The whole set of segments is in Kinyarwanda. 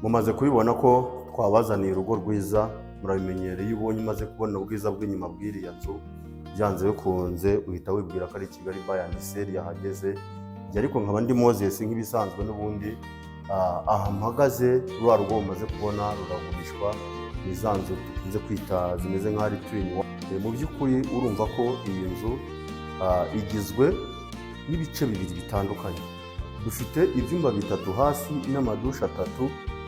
Mumaze kubibona ko twabazaniye urugo rwiza, murabimenyereye iyo ubonye umaze kubona ubwiza bw'inyuma bw'iriya nzu byanze bikunze uhita wibwira ko ari Kigali Buy and Sell yahageze. Ariko nkaba ndi Moses nk'ibisanzwe n'ubundi aha mpagaze rwa rugo mumaze kubona ruragurishwa, ni za nzu tukunze kwita zimeze nk'aho ari twin. Mu by'ukuri urumva ko iyi nzu igizwe n'ibice bibiri bitandukanye. Dufite ibyumba bitatu hasi n'amadushe atatu,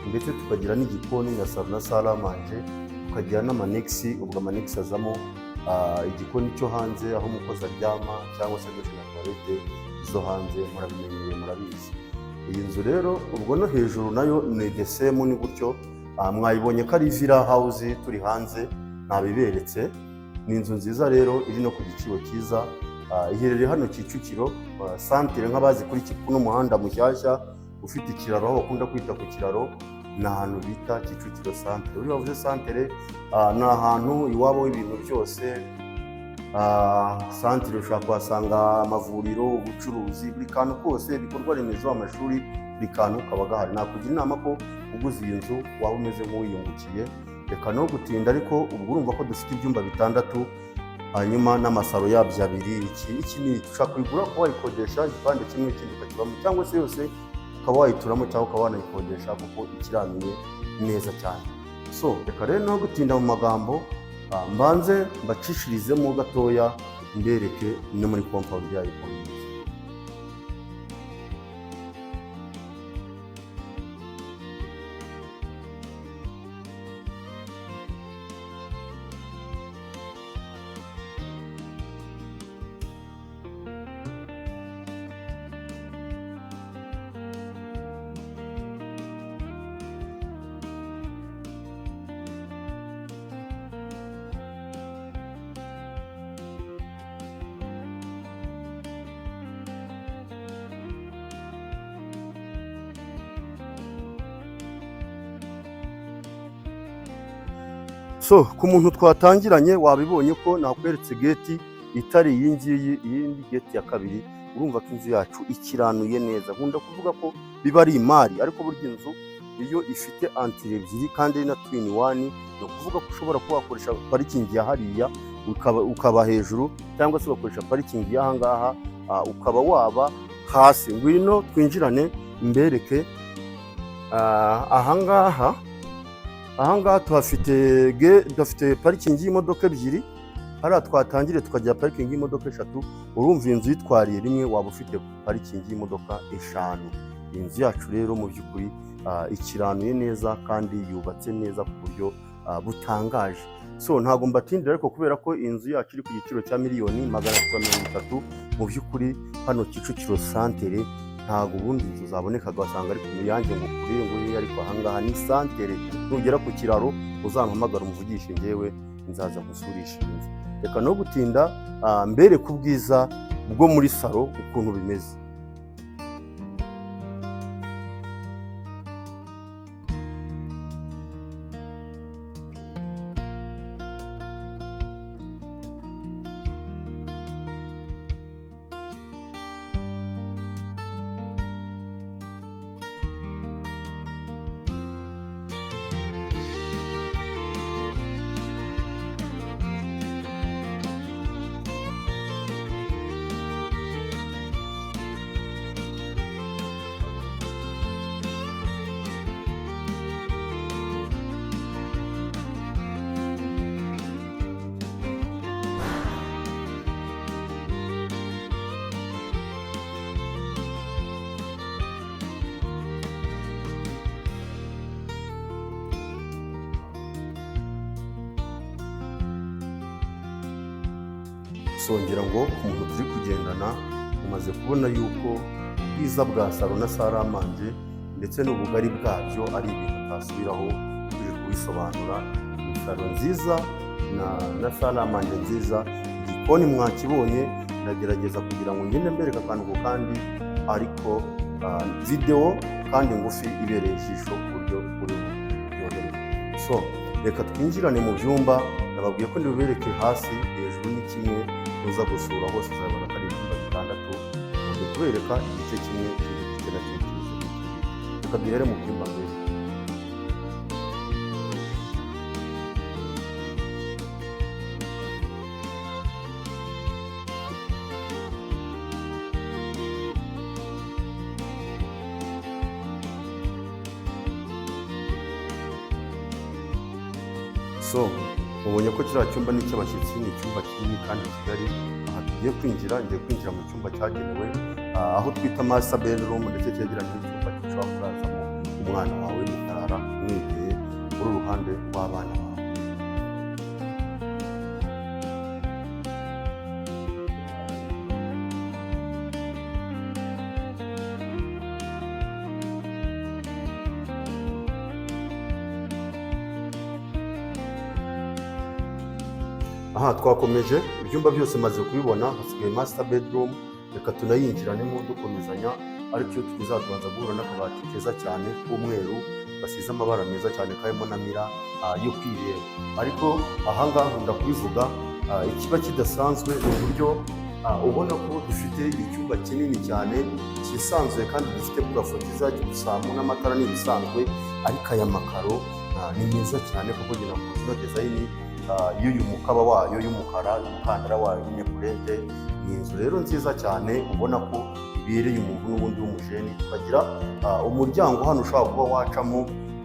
ndetse tukagira n'igikoni na salo na salle à manger, tukagira n'amanexi. Ubwo amanexi azamo igikoni cyo hanze aho umukozi aryama, cyangwa se dushe na toilette zo hanze. Murabimenyereye, murabizi. Iyi nzu rero ubwo no hejuru nayo ni the same, ni gutyo. Mwayibonye ko ari villa house turi hanze, nabiberetse. Ni inzu nziza rero iri no ku giciro cyiza. Iherereye hano Kicukiro santere, nk'abazi kuri kuno muhanda mushyashya ufite ikiraro, aho bakunda kwita ku kiraro, ni ahantu bita Kicukiro santere. Uri bavuze santere ni ahantu iwabo w'ibintu byose. Santere ushobora kuhasanga amavuriro, ubucuruzi, buri kantu kose, ibikorwa remezo, amashuri, buri kantu kaba gahari. Nakugira inama ko uguze iyi nzu waba umeze nk'uwiyungukiye. Reka no gutinda, ariko ubwo urumva ko dufite ibyumba bitandatu, hanyuma n'amasaro yabyo abiri. Iki ni ushaka kuyigura ukaba wayikodesha igipande kimwe, ikindi ukakibamo, cyangwa se yose ukaba wayituramo cyangwa ukaba wanayikodesha, kuko ikiramiye neza cyane. So reka rero no gutinda mu magambo, mbanze mbacishirizemo gatoya, mbereke no muri compound yayo. So ku muntu twatangiranye wabibonye ko nakweretse geti itari iyi ngiyi, iyindi geti ya kabiri. Urumva ko inzu yacu ikiranuye neza. Nkunda kuvuga ko biba ari imari, ariko burya inzu iyo ifite antire ebyiri kandi ari na twin one, ni ukuvuga ko ushobora kuba wakoresha parikingi ya hariya ukaba hejuru, cyangwa se ugakoresha parikingi y'aha ngaha ukaba waba hasi. Ngwino twinjirane mbereke. Aha ngaha tuhafite parikingi y'imodoka ebyiri. Hariya twatangire tukagira parikingi y'imodoka eshatu. Urumva iyi nzu yitwariye rimwe waba ufite parikingi y'imodoka eshanu. Iyi nzu yacu rero mu by'ukuri ikiranuye neza kandi yubatse neza ku buryo butangaje. So ntabwo mbatindira, ariko kubera ko iyi nzu yacu iri ku giciro cya $130,000 mu by'ukuri hano Kicukiro santere, ntabwo ubundi inzu zabonekaga wasanga ari ku Muyange ngo kure ngo iri, ariko aha ngaha ni santere. Nugera ku kiraro uzampamagara umuvugishe, njyewe nzaza gusurisha inzu. Reka no gutinda, mbereke ubwiza bwo muri salo ukuntu bimeze. Songera ngo ku muntu turi kugendana, umaze kubona yuko ubwiza bwa salo na salle à manger ndetse n'ubugari bwabyo ari ibintu utasubiraho. Turi kubisobanura. Ni salo nziza na salle à manger nziza. Igikoni mwakibonye, ndagerageza kugira ngo ngende mbereka akantu ku kandi, ariko video kandi ngufi ibereye ijisho ku buryo uri buyoberwe. So reka twinjirane mu byumba. Nababwiye ko ndibubereke hasi, hejuru ni kimwe, uza gusura hose uzabona ko ari ibyumba bitandatu. Ngiye kubereka igice kimwe, ikindi gice na kimwe. Reka duhere mu byumba mbere. So ubonye ko kiriya cyumba ni icy'abashyitsi, ni icyumba kinini kandi kigari. Aha tugiye kwinjira, ngiye kwinjira mu cyumba cyagenewe aho twita master bedroom, ndetse cyegeranye n'icyumba gishobora kurazamo umwana wawe mukarara mwegeye uru ruhande rw'abana bawe. Aha twakomeje, ibyumba byose maze kubibona, hasigaye master bedroom. Reka tunayinjiranemo dukomezanya, ariko iyo tugeze aha tubanza guhura n'akabati keza cyane k'umweru gasize amabara meza cyane karimo na mira yo kwireba. Ariko ahangaha nkunda kubivuga, ikiba kidasanzwe ni uburyo ubona ko dufite icyumba kinini cyane cyisanzuye kandi gifite purafo nziza, gusamo n'amatara n'ibisanzwe, ariko aya makaro ni meza cyane kuko ngira ngo kino dizayini y'uyu mukaba wayo y'umukara, umukandara wayo w'inyekurente, ni inzu rero nziza cyane ubona ko ibereye umuntu n'ubundi w'umujeni. Tukagira umuryango hano ushobora kuba wacamo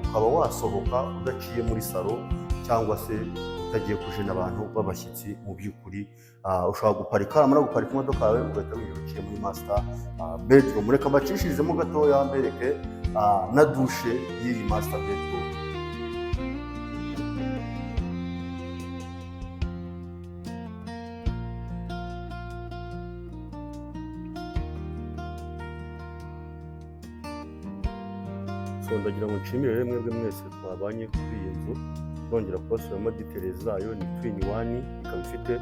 ukaba wasohoka udaciye muri salo, cyangwa se utagiye kujena abantu b'abashyitsi. Mu by'ukuri ushobora guparika, amara guparika imodoka yawe ugahita winjira uciye muri master bedroom. Reka mbacishirizemo gatoya mbereke na dushe y'iyi master bedroom. Ndagira ngo nshimire rero mwebwe mwese twabanye kuri iyi nzu, nongera kubasubiramo details zayo. Ni twin one, ikaba ifite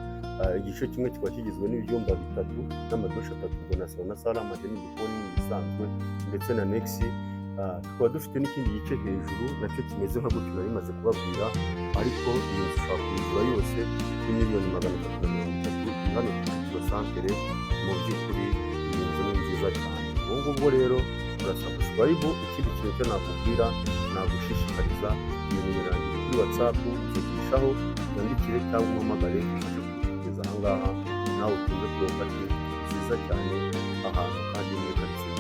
igice kimwe kikaba kigizwe n'ibyumba bitatu n'amadushe atatu, ubwo na salo na saramanje n'igikoni isanzwe ndetse na nexi. Tukaba dufite n'ikindi gice hejuru nacyo kimeze nka gutyo nari maze kubabwira, ariko iyi nzu ushobora kuyigura yose kuri $1,330,000 hano ku Kicukiro santere. Mu by'ukuri iyi nzu ni nziza cyane. Ubu ngubwo rero urasubscribe. Ikindi kintu cyo nakubwira, nagushishikariza ibintu birangiye kuri WhatsApp, ukigishaho yandikire cyangwa umpamagare ufashe kugeza aha ngaha nawe ukunze kureba nziza cyane ahantu kandi muri karitsiye.